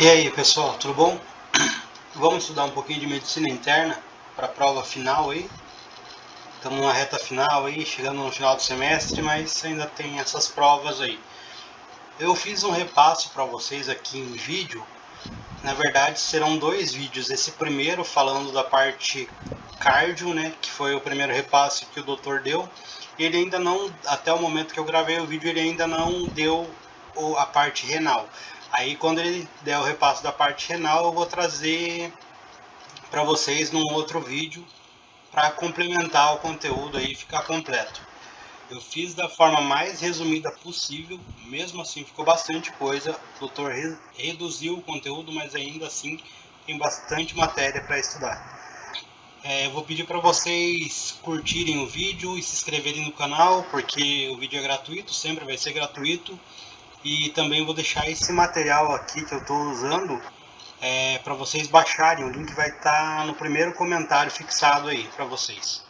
E aí pessoal, tudo bom? Vamos estudar um pouquinho de medicina interna para a prova final aí. Estamos na reta final aí, chegando no final do semestre, mas ainda tem essas provas aí. Eu fiz um repasse para vocês aqui em vídeo. Na verdade serão dois vídeos. Esse primeiro falando da parte cardio, né, que foi o primeiro repasse que o doutor deu. Ele ainda não, até o momento que eu gravei o vídeo, ele ainda não deu a parte renal. Aí quando ele der o repasse da parte renal, eu vou trazer para vocês num outro vídeo para complementar o conteúdo aí e ficar completo. Eu fiz da forma mais resumida possível, mesmo assim ficou bastante coisa. O doutor reduziu o conteúdo, mas ainda assim tem bastante matéria para estudar. Eu vou pedir para vocês curtirem o vídeo e se inscreverem no canal, porque o vídeo é gratuito, sempre vai ser gratuito. E também vou deixar esse material aqui que eu estou usando para vocês baixarem. O link vai estar no primeiro comentário fixado aí para vocês.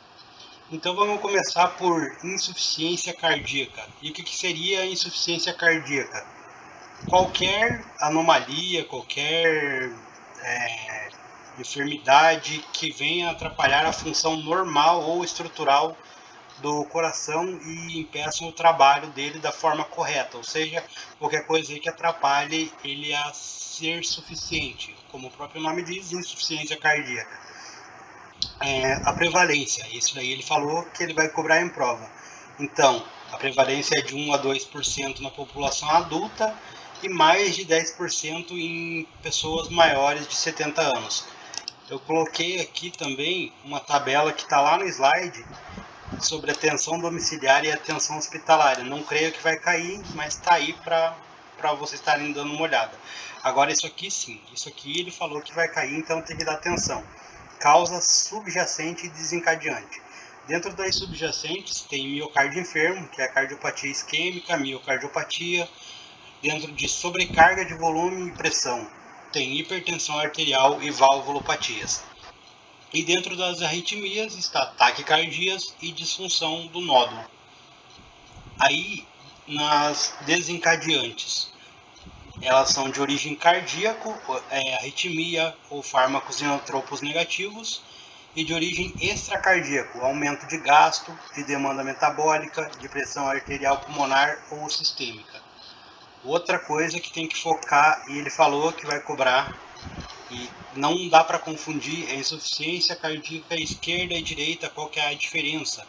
Então vamos começar por insuficiência cardíaca. E o que seria insuficiência cardíaca? Qualquer anomalia, qualquer enfermidade que venha atrapalhar a função normal ou estrutural do coração e impeçam o trabalho dele da forma correta, ou seja, qualquer coisa aí que atrapalhe ele a ser suficiente, como o próprio nome diz, insuficiência cardíaca. A prevalência, isso daí ele falou que ele vai cobrar em prova. Então, a prevalência é de 1 a 2% na população adulta e mais de 10% em pessoas maiores de 70 anos. Eu coloquei aqui também uma tabela que está lá no slide sobre atenção domiciliar e atenção hospitalar. Não creio que vai cair, mas está aí para vocês estarem dando uma olhada. Agora isso aqui sim, isso aqui ele falou que vai cair, então tem que dar atenção. Causa subjacente e desencadeante. Dentro das subjacentes tem miocárdio enfermo, que é a cardiopatia isquêmica, miocardiopatia. Dentro de sobrecarga de volume e pressão, tem hipertensão arterial e valvulopatias. E dentro das arritmias está taquicardias e disfunção do nódulo. Aí, nas desencadeantes, elas são de origem cardíaco, arritmia ou fármacos inotropos negativos, e de origem extracardíaco, aumento de gasto, de demanda metabólica, de pressão arterial pulmonar ou sistêmica. Outra coisa que tem que focar, e ele falou que vai cobrar, e não dá para confundir, é insuficiência cardíaca esquerda e direita, qual que é a diferença?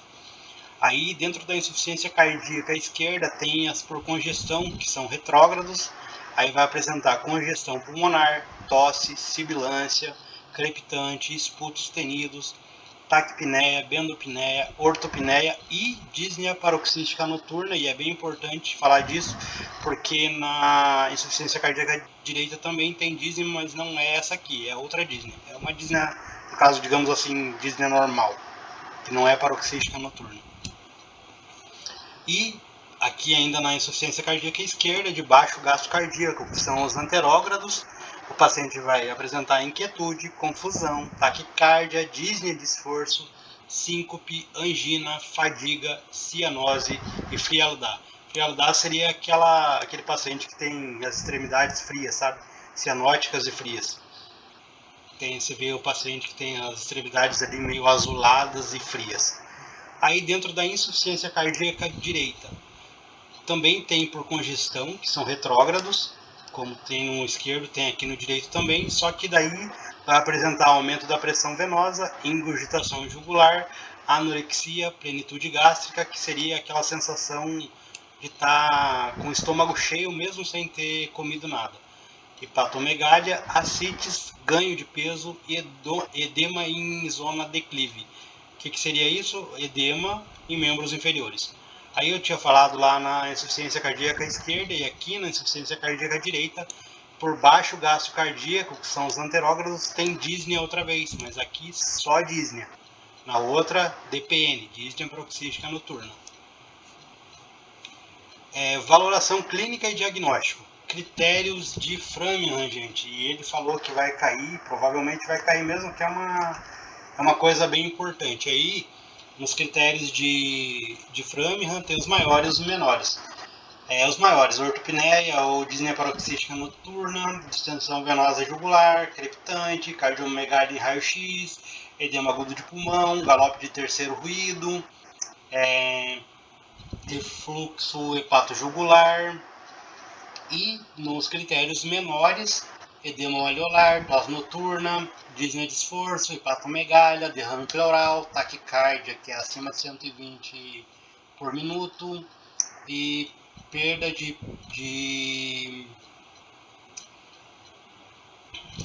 Aí dentro da insuficiência cardíaca esquerda tem as por congestão, que são retrógrados, aí vai apresentar congestão pulmonar, tosse, sibilância, crepitante, esputos tenidos, taquipneia, bendopneia, ortopneia e disneia paroxística noturna, e é bem importante falar disso, porque na insuficiência cardíaca direita também tem disneia, mas não é essa aqui, é outra disneia. É uma disneia, no caso, digamos assim, disneia normal, que não é paroxística noturna. E aqui ainda na insuficiência cardíaca esquerda, de baixo gasto cardíaco, que são os anterógrados. O paciente vai apresentar inquietude, confusão, taquicardia, disneia de esforço, síncope, angina, fadiga, cianose e frialdade. Frialdade seria aquele paciente que tem as extremidades frias, sabe? Cianóticas e frias. Você vê o paciente que tem as extremidades ali meio azuladas e frias. Aí dentro da insuficiência cardíaca direita, também tem por congestão, que são retrógrados, como tem no esquerdo, tem aqui no direito também, só que daí vai apresentar aumento da pressão venosa, ingurgitação jugular, anorexia, plenitude gástrica, que seria aquela sensação de estar com o estômago cheio mesmo sem ter comido nada. Hepatomegália, ascites, ganho de peso e edema em zona declive. O que seria isso? Edema em membros inferiores. Aí eu tinha falado lá na insuficiência cardíaca esquerda e aqui na insuficiência cardíaca direita, por baixo gasto cardíaco, que são os anterógrados, tem disneia outra vez, mas aqui só disneia. Na outra, DPN, disneia paroxística noturna. Valoração clínica e diagnóstico. Critérios de Framingham, gente, e ele falou que vai cair, provavelmente vai cair mesmo, que é uma coisa bem importante. Aí, nos critérios de Framingham, tem os maiores e os menores. Os maiores, ortopneia ou disneia paroxística noturna, distensão venosa jugular, crepitante, cardiomegalia em raio-x, edema agudo de pulmão, galope de terceiro ruído, refluxo hepatojugular. E nos critérios menores, edema alveolar, dose noturna, disneia de esforço, hepatomegalia, derrame pleural, taquicardia, que é acima de 120 por minuto, e perda de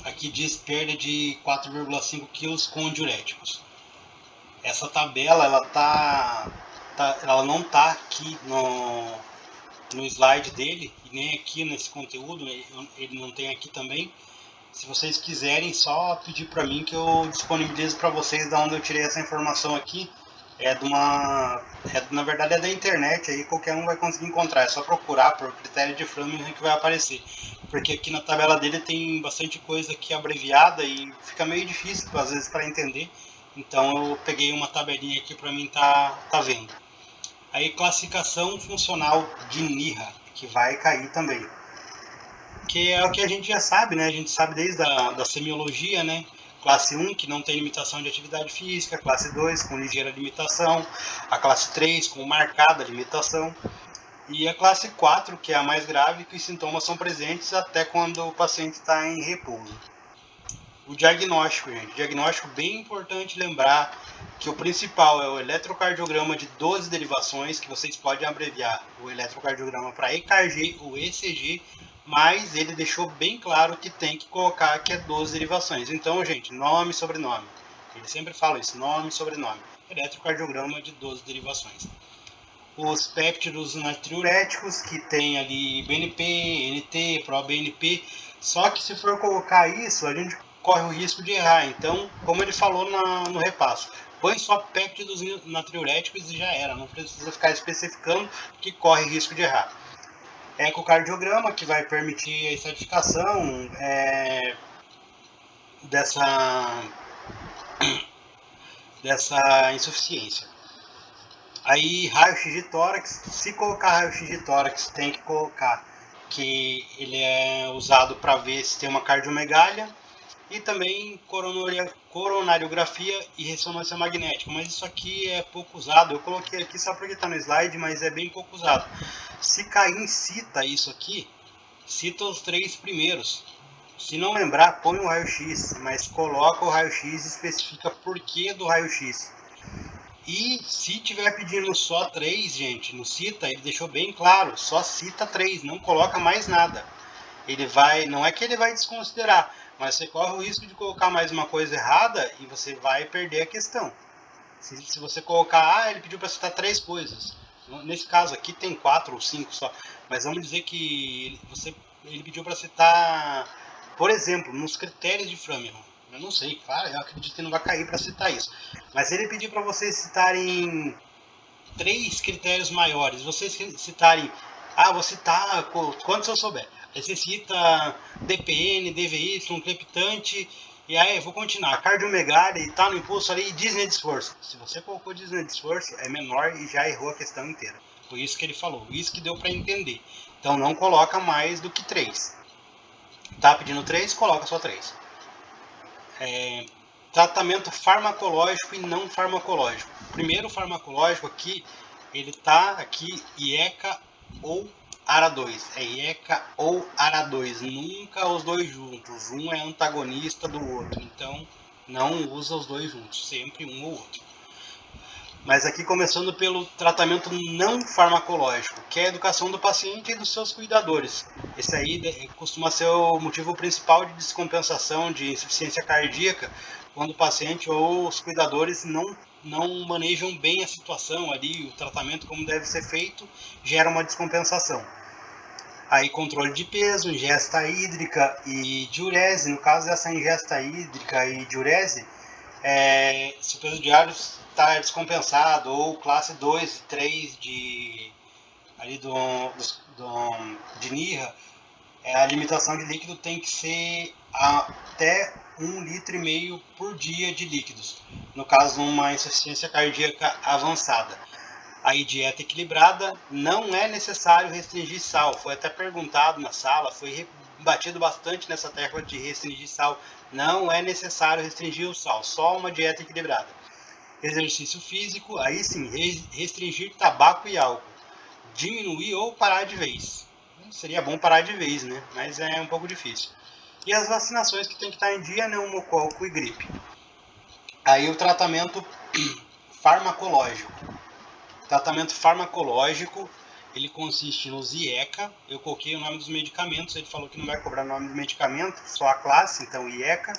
aqui diz perda de 4,5 kg com diuréticos. Essa tabela ela não está aqui no slide dele, e nem aqui nesse conteúdo, ele não tem aqui também. Se vocês quiserem, só pedir para mim que eu disponibilizo para vocês da onde eu tirei essa informação aqui. Na verdade é da internet, aí qualquer um vai conseguir encontrar, é só procurar por critério de Framingham que vai aparecer. Porque aqui na tabela dele tem bastante coisa aqui abreviada e fica meio difícil às vezes para entender. Então eu peguei uma tabelinha aqui para mim tá vendo. Aí classificação funcional de NIRA, que vai cair também. Que é o que a gente já sabe, né? A gente sabe desde da semiologia, né? Classe 1, que não tem limitação de atividade física, classe 2, com ligeira limitação, a classe 3, com marcada limitação, e a classe 4, que é a mais grave, que os sintomas são presentes até quando o paciente está em repouso. O diagnóstico, gente. O diagnóstico bem importante lembrar que o principal é o eletrocardiograma de 12 derivações, que vocês podem abreviar o eletrocardiograma para EKG ou ECG, mas ele deixou bem claro que tem que colocar que é 12 derivações. Então, gente, nome e sobrenome. Ele sempre fala isso, nome e sobrenome. Eletrocardiograma de 12 derivações. Os péptidos natriuréticos, que tem ali BNP, NT, ProBNP, só que se for colocar isso, a gente corre o risco de errar. Então, como ele falou no repasso, põe só péptidos natriuréticos e já era, não precisa ficar especificando que corre risco de errar. Ecocardiograma, que vai permitir a estratificação dessa insuficiência. Aí, raio-x de tórax, se colocar raio-x de tórax, tem que colocar que ele é usado para ver se tem uma cardiomegalia, e também coronariografia e ressonância magnética, mas isso aqui é pouco usado. Eu coloquei aqui só porque está no slide, mas é bem pouco usado. Se Caim cita isso aqui, cita os 3 primeiros. Se não lembrar, põe o raio-x, mas coloca o raio-x e especifica por que do raio-x. E se tiver pedindo só 3, gente, não cita, ele deixou bem claro, só cita 3, não coloca mais nada. Não é que ele vai desconsiderar, mas você corre o risco de colocar mais uma coisa errada e você vai perder a questão. Se você colocar, ele pediu para citar 3 coisas. Nesse caso aqui tem 4 ou 5 só, mas vamos dizer que ele pediu para citar, por exemplo, nos critérios de Framingham. Eu não sei, claro, eu acredito que não vai cair para citar isso. Mas ele pediu para vocês citarem 3 critérios maiores. Vocês citarem, vou citar quantos eu souber. Aí você cita DPN, DVY, crepitante, e aí eu vou continuar. Cardiomegalia e tá no impulso ali, disneia de esforço. Se você colocou disneia de esforço, é menor e já errou a questão inteira. Foi isso que ele falou, isso que deu para entender. Então não coloca mais do que 3. Tá pedindo 3, coloca só 3. Tratamento farmacológico e não farmacológico. Primeiro farmacológico aqui, ele tá aqui IECA ou ARA2. É IECA ou ARA2, nunca os dois juntos. Um é antagonista do outro, então não usa os dois juntos, sempre um ou outro. Mas aqui começando pelo tratamento não farmacológico, que é a educação do paciente e dos seus cuidadores. Esse aí costuma ser o motivo principal de descompensação de insuficiência cardíaca, quando o paciente ou os cuidadores não manejam bem a situação ali, o tratamento como deve ser feito, gera uma descompensação. Aí controle de peso, ingesta hídrica e diurese. No caso dessa ingesta hídrica e diurese, se o peso diário está descompensado, ou classe 2 e 3 de NIRA, a limitação de líquido tem que ser até 1,5 litro por dia de líquidos, no caso de uma insuficiência cardíaca avançada. Aí dieta equilibrada, não é necessário restringir sal. Foi até perguntado na sala, foi batido bastante nessa tecla de restringir sal. Não é necessário restringir o sal, só uma dieta equilibrada. Exercício físico, aí sim, restringir tabaco e álcool. Diminuir ou parar de vez. Seria bom parar de vez, né? Mas é um pouco difícil. E as vacinações que tem que estar em dia, pneumococo e gripe. Aí o tratamento farmacológico. Tratamento farmacológico, ele consiste no IECA. Eu coloquei o nome dos medicamentos, ele falou que não vai cobrar o nome do medicamento, só a classe, então IECA,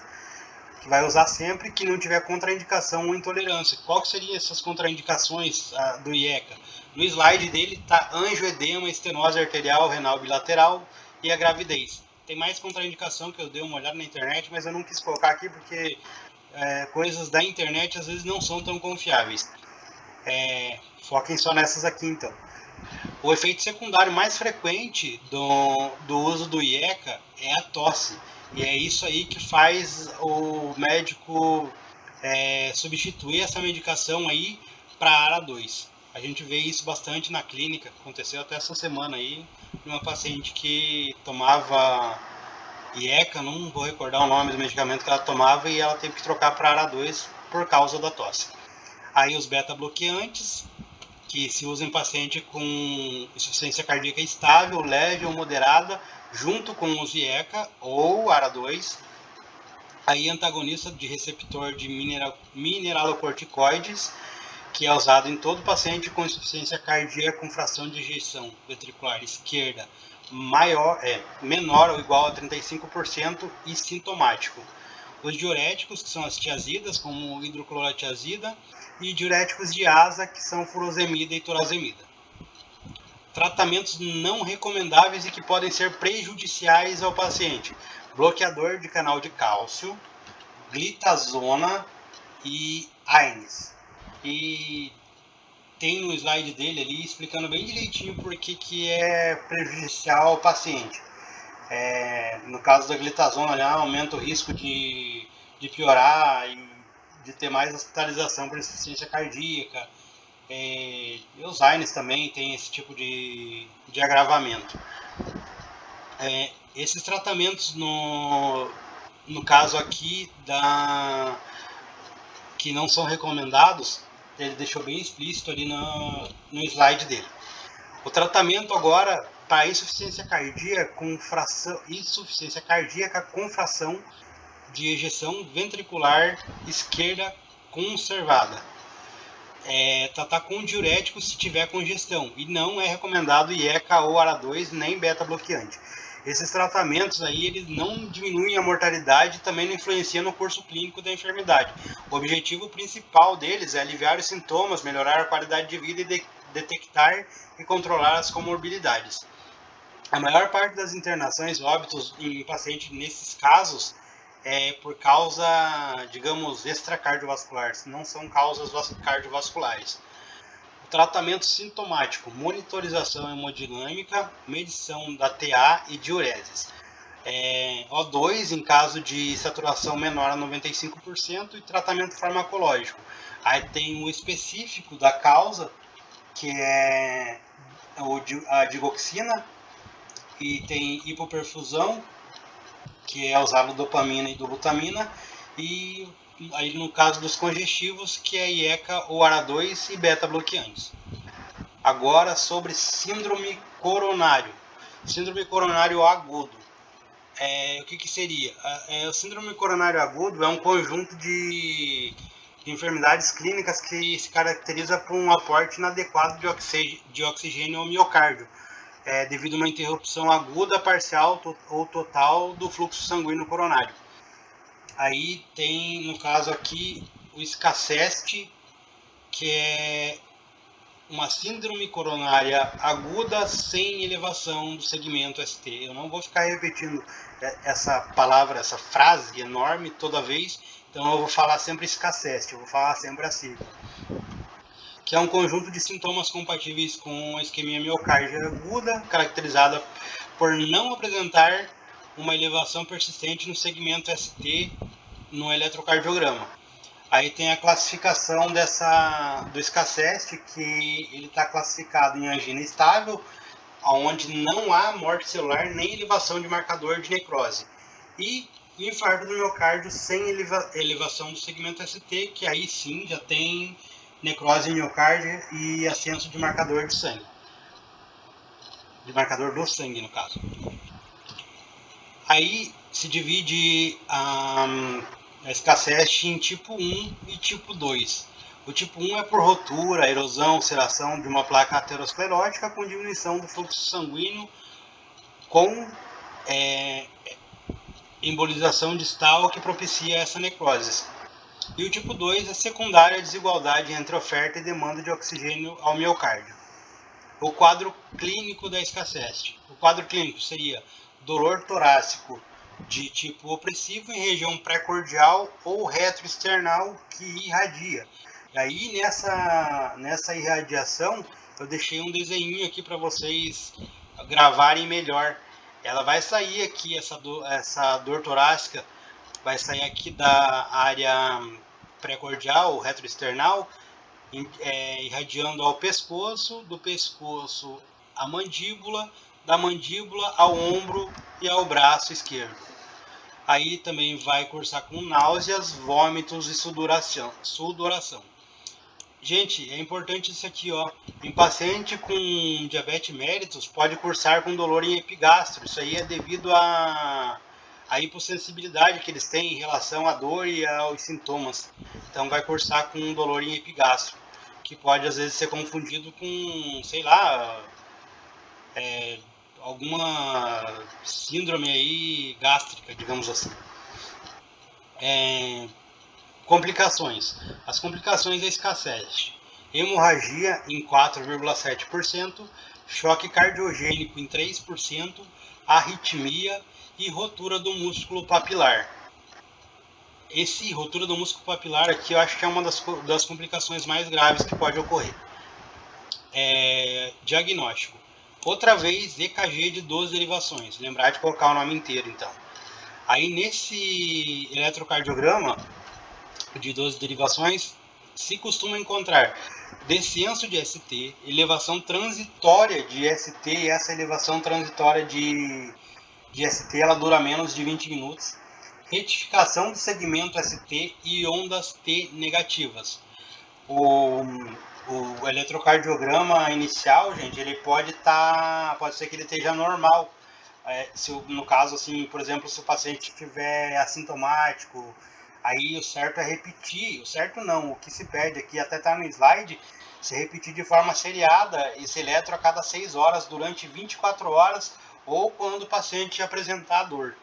que vai usar sempre que não tiver contraindicação ou intolerância. Qual que seriam essas contraindicações do IECA? No slide dele está angioedema, estenose arterial, renal bilateral e a gravidez. Tem mais contraindicação que eu dei uma olhada na internet, mas eu não quis colocar aqui porque coisas da internet às vezes não são tão confiáveis. Foquem só nessas aqui então. O efeito secundário mais frequente do uso do IECA é a tosse. E é isso aí que faz o médico substituir essa medicação aí para ARA2. A gente vê isso bastante na clínica, aconteceu até essa semana aí, uma paciente que tomava IECA, não vou recordar o nome do medicamento que ela tomava, e ela teve que trocar para ARA2 por causa da tosse. Aí os beta-bloqueantes, que se usa em paciente com insuficiência cardíaca estável, leve ou moderada, junto com o IECA ou ARA2. Aí antagonista de receptor de mineralocorticoides, que é usado em todo paciente com insuficiência cardíaca com fração de ejeção ventricular esquerda menor ou igual a 35% e sintomático. Os diuréticos, que são as tiazidas, como hidroclorotiazida, e diuréticos de asa, que são furosemida e torazemida. Tratamentos não recomendáveis e que podem ser prejudiciais ao paciente: bloqueador de canal de cálcio, glitazona e AINES. E tem no slide dele ali explicando bem direitinho por que é prejudicial ao paciente. No caso da glitazona, aumenta o risco de piorar e de ter mais hospitalização por insuficiência cardíaca. E os AINES também tem esse tipo de agravamento. Esses tratamentos, no caso aqui, que não são recomendados, ele deixou bem explícito ali no slide dele. O tratamento agora para insuficiência cardíaca com fração de ejeção ventricular esquerda conservada. Tratar com diurético se tiver congestão, e não é recomendado IECA ou ARA2 nem beta-bloqueante. Esses tratamentos aí, eles não diminuem a mortalidade e também não influenciam no curso clínico da enfermidade. O objetivo principal deles é aliviar os sintomas, melhorar a qualidade de vida e detectar e controlar as comorbidades. A maior parte das internações e óbitos em pacientes nesses casos é por causa, digamos, extracardiovasculares, não são causas cardiovasculares. O tratamento sintomático: monitorização hemodinâmica, medição da TA e diureses. O2 em caso de saturação menor a 95% e tratamento farmacológico. Aí tem o específico da causa, que é a digoxina, e tem hipoperfusão, que é usado dopamina e dobutamina, e aí no caso dos congestivos, que é IECA ou ARA2 e beta-bloqueantes. Agora sobre síndrome coronário. Síndrome coronário agudo. O que seria? O síndrome coronário agudo é um conjunto de enfermidades clínicas que se caracteriza por um aporte inadequado de oxigênio ao miocárdio, devido a uma interrupção aguda, parcial ou total do fluxo sanguíneo coronário. Aí tem, no caso aqui, o SCACEST, que é uma síndrome coronária aguda sem elevação do segmento ST. Eu não vou ficar repetindo essa palavra, essa frase enorme toda vez, então eu vou falar sempre SCACEST, eu vou falar sempre a sigla. Que é um conjunto de sintomas compatíveis com a isquemia miocárdica aguda, caracterizada por não apresentar uma elevação persistente no segmento ST no eletrocardiograma. Aí tem a classificação do SCACEST, que ele está classificado em angina estável, onde não há morte celular nem elevação de marcador de necrose. E o infarto do miocárdio sem elevação do segmento ST, que aí sim já tem necrose miocárdia e ascenso de marcador de sangue. De marcador do sangue, no caso. Aí se divide a SCACEST em tipo 1 e tipo 2. O tipo 1 é por rotura, erosão, ulceração de uma placa aterosclerótica com diminuição do fluxo sanguíneo com embolização distal que propicia essa necrose. E o tipo 2 é secundária à desigualdade entre oferta e demanda de oxigênio ao miocárdio. O quadro clínico da SCACEST. O quadro clínico seria dolor torácico de tipo opressivo em região pré-cordial ou retroesternal que irradia. E aí nessa irradiação eu deixei um desenho aqui para vocês gravarem melhor. Ela vai sair aqui, essa dor torácica vai sair aqui da área pré-cordial, retroesternal, irradiando ao pescoço, do pescoço à mandíbula, da mandíbula ao ombro e ao braço esquerdo. Aí também vai cursar com náuseas, vômitos e sudoração. Gente, é importante isso aqui, ó. Em paciente com diabetes mellitus pode cursar com dolor em epigastro. Isso aí é devido à hipossensibilidade que eles têm em relação à dor e aos sintomas. Então vai cursar com dolor em epigastro, que pode às vezes ser confundido com, sei lá, alguma síndrome aí gástrica, digamos assim. Complicações. As complicações da SCACEST. Hemorragia em 4,7%, choque cardiogênico em 3%, arritmia e rotura do músculo papilar. Esse rotura do músculo papilar aqui eu acho que é uma das complicações mais graves que pode ocorrer. Diagnóstico. Outra vez, EKG de 12 derivações. Lembrar de colocar o nome inteiro, então. Aí nesse eletrocardiograma de 12 derivações, se costuma encontrar descenso de ST, elevação transitória de ST, e essa elevação transitória de ST ela dura menos de 20 minutos, retificação do segmento ST e ondas T negativas. O eletrocardiograma inicial, gente, ele pode ser que ele esteja normal. Se no caso, assim, por exemplo, se o paciente estiver assintomático, aí o certo é repetir, o certo não, o que se pede aqui, até está no slide, se repetir de forma seriada esse eletro a cada 6 horas durante 24 horas ou quando o paciente apresentar dor.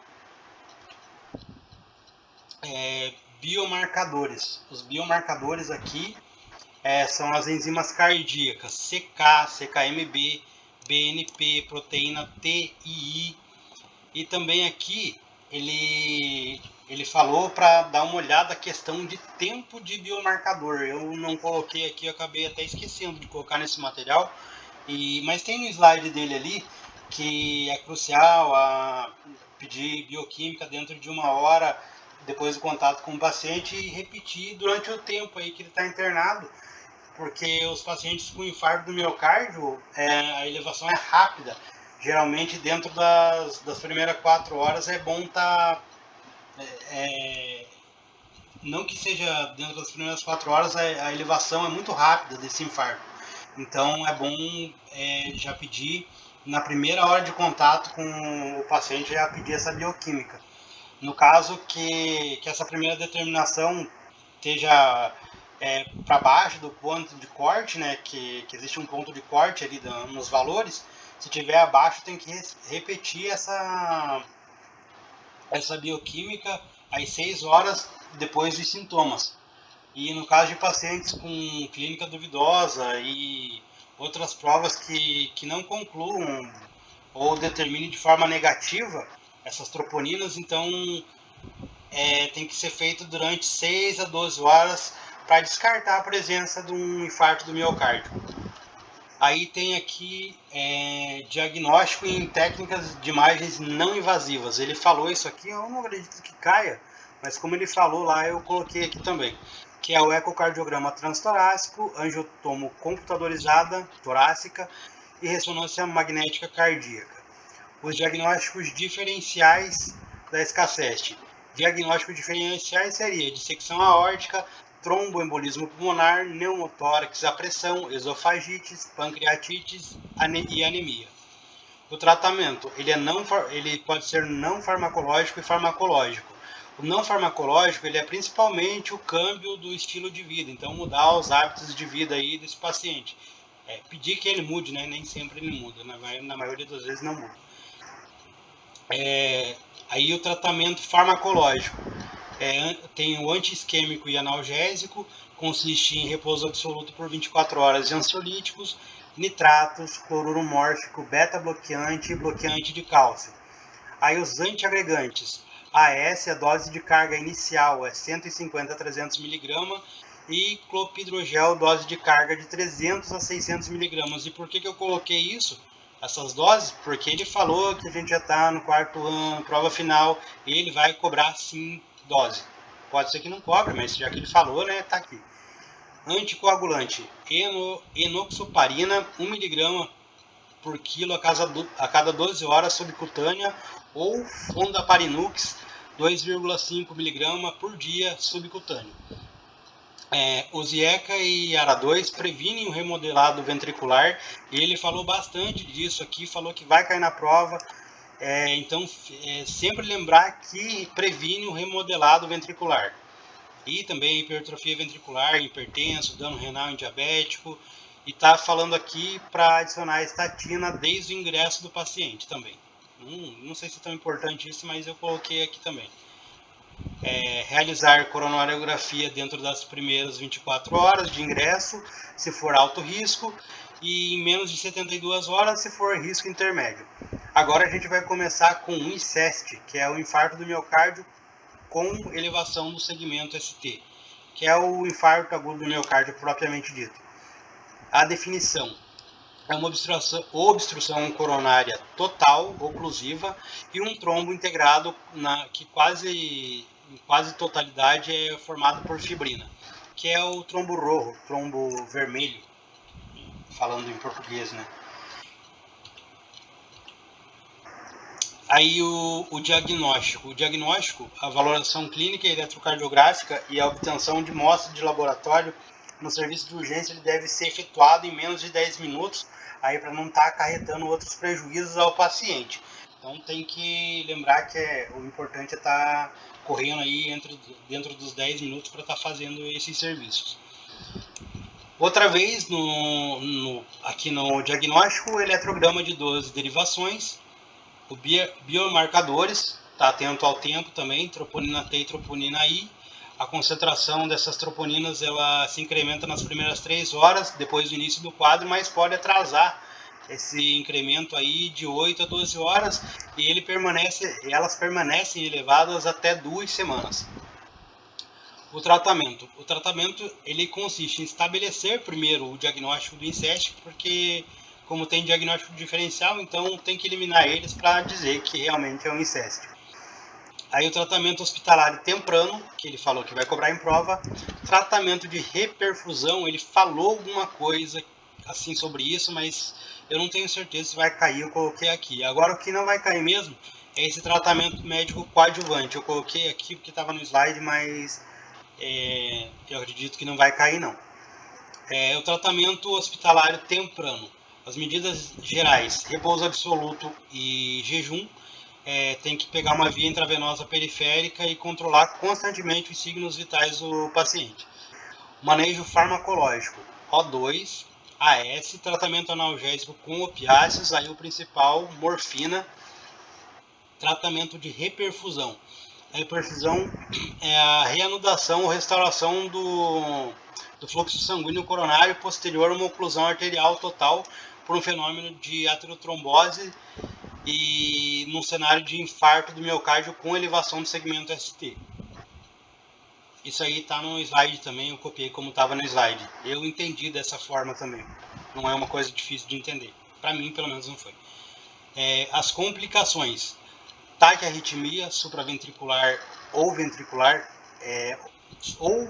Biomarcadores. Os biomarcadores aqui são as enzimas cardíacas, CK, CKMB, BNP, proteína TII. E também aqui ele falou para dar uma olhada na questão de tempo de biomarcador. Eu não coloquei aqui, eu acabei até esquecendo de colocar nesse material. Mas tem no slide dele ali que é crucial a pedir bioquímica dentro de 1 hora depois do contato com o paciente e repetir durante o tempo aí que ele está internado, porque os pacientes com infarto do miocárdio, a elevação é rápida. Geralmente dentro das primeiras 4 horas é bom estar... não que seja dentro das primeiras 4 horas, a elevação é muito rápida desse infarto. Então é bom já pedir, na primeira hora de contato com o paciente, já pedir essa bioquímica. No caso que essa primeira determinação esteja para baixo do ponto de corte, né, que existe um ponto de corte ali nos valores, se tiver abaixo tem que repetir essa bioquímica às 6 horas depois dos sintomas. E no caso de pacientes com clínica duvidosa e outras provas que não concluam ou determinem de forma negativa essas troponinas, então tem que ser feito durante 6 a 12 horas para descartar a presença de um infarto do miocárdio. Aí tem aqui diagnóstico em técnicas de imagens não invasivas. Ele falou isso aqui, eu não acredito que caia, mas como ele falou lá, eu coloquei aqui também. que é o ecocardiograma transtorácico, angiotomo computadorizada torácica e ressonância magnética cardíaca. Os diagnósticos diferenciais da SCACEST. Diagnósticos diferenciais seria dissecção aórtica, tromboembolismo pulmonar, pneumotórax à pressão, esofagites, pancreatites e anemia. O tratamento ele pode ser não farmacológico e farmacológico. O não farmacológico ele é principalmente o câmbio do estilo de vida, então mudar os hábitos de vida aí desse paciente. Pedir que ele mude, né? Nem sempre ele muda, na maioria das vezes não muda. Aí o tratamento farmacológico tem o anti-isquêmico e analgésico, consiste em repouso absoluto por 24 horas de ansiolíticos, nitratos, cloruro mórfico, beta-bloqueante e bloqueante de cálcio. Aí os antiagregantes, AS, a dose de carga inicial é 150 a 300 mg e clopidogrel, dose de carga de 300 a 600 mg. E por que eu coloquei isso? Essas doses, porque ele falou que a gente já está no quarto ano, prova final, e ele vai cobrar sim dose. Pode ser que não cobre, mas já que ele falou, né, tá aqui. Anticoagulante, enoxaparina, 1 mg por quilo a cada 12 horas subcutânea, ou fondaparinux, 2,5 mg por dia subcutâneo. O Zieca e ARA2 previnem o remodelado ventricular, e ele falou bastante disso aqui, falou que vai cair na prova. Então, sempre lembrar que previne o remodelado ventricular. E também hipertrofia ventricular, hipertenso, dano renal em diabético. E está falando aqui para adicionar a estatina desde o ingresso do paciente também. Não sei se é tão importante isso, mas eu coloquei aqui também. Realizar coronariografia dentro das primeiras 24 horas de ingresso, se for alto risco, e em menos de 72 horas, se for risco intermédio. Agora a gente vai começar com o INCEST, que é o infarto do miocárdio com elevação do segmento ST, que é o infarto agudo do miocárdio propriamente dito. A definição é uma obstrução coronária total, oclusiva, e um trombo integrado que em quase totalidade é formado por fibrina, que é o trombo rojo, trombo vermelho, falando em português, né? Aí o diagnóstico. O diagnóstico, a valoração clínica e eletrocardiográfica e a obtenção de mostra de laboratório no serviço de urgência ele deve ser efetuado em menos de 10 minutos, aí para não estar acarretando outros prejuízos ao paciente. Então tem que lembrar que o importante é estar correndo aí dentro dos 10 minutos para estar fazendo esses serviços. Outra vez, aqui no diagnóstico, eletrograma de 12 derivações, o biomarcadores, está atento ao tempo também, troponina T e troponina I. A concentração dessas troponinas ela se incrementa nas primeiras 3 horas depois do início do quadro, mas pode atrasar esse incremento aí de 8 a 12 horas e elas permanecem elevadas até 2 semanas. O tratamento ele consiste em estabelecer primeiro o diagnóstico do INCEST, porque como tem diagnóstico diferencial, então tem que eliminar eles para dizer que realmente é um INCEST. Aí o tratamento hospitalar temprano, que ele falou que vai cobrar em prova. Tratamento de reperfusão, ele falou alguma coisa assim sobre isso, mas eu não tenho certeza se vai cair, eu coloquei aqui. Agora o que não vai cair mesmo é esse tratamento médico coadjuvante. Eu coloquei aqui porque estava no slide, mas eu acredito que não vai cair não. O tratamento hospitalário temprano. As medidas gerais, repouso absoluto e jejum. Tem que pegar uma via intravenosa periférica e controlar constantemente os signos vitais do paciente. Manejo farmacológico, O2, AS, tratamento analgésico com opiáceos, aí o principal, morfina. Tratamento de reperfusão. A reperfusão é a reanudação ou restauração do fluxo sanguíneo coronário posterior a uma oclusão arterial total por um fenômeno de aterotrombose e num cenário de infarto do miocárdio com elevação do segmento ST. Isso aí está no slide também, eu copiei como estava no slide. Eu entendi dessa forma também. Não é uma coisa difícil de entender. Para mim, pelo menos, não foi. As complicações. Taquiarritmia supraventricular ou ventricular, ou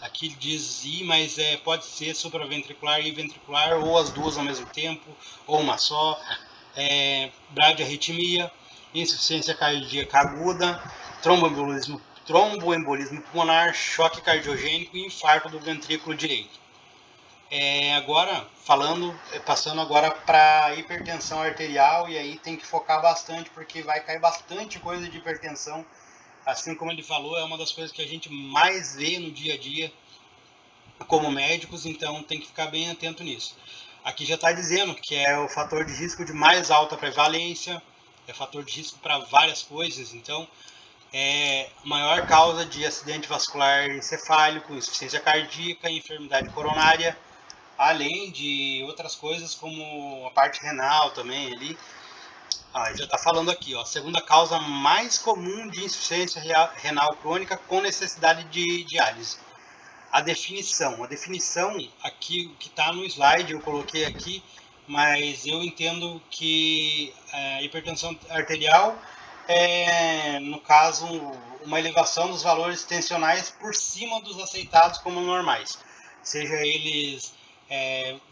Aqui diz I, mas pode ser supraventricular e ventricular, ou as duas ao mesmo tempo, ou uma só. Bradiarritmia, insuficiência cardíaca aguda, tromboembolismo pulmonar, choque cardiogênico e infarto do ventrículo direito. Agora, passando agora para hipertensão arterial, e aí tem que focar bastante, porque vai cair bastante coisa de hipertensão. Assim como ele falou, é uma das coisas que a gente mais vê no dia a dia como médicos, então tem que ficar bem atento nisso. Aqui já está dizendo que é o fator de risco de mais alta prevalência, é fator de risco para várias coisas, então é a maior causa de acidente vascular encefálico, insuficiência cardíaca, enfermidade coronária, além de outras coisas como a parte renal também ali. Já está falando aqui, ó, segunda causa mais comum de insuficiência renal crônica com necessidade de diálise. A definição aqui, o que está no slide, eu coloquei aqui, mas eu entendo que hipertensão arterial é, no caso, uma elevação dos valores tensionais por cima dos aceitados como normais, seja eles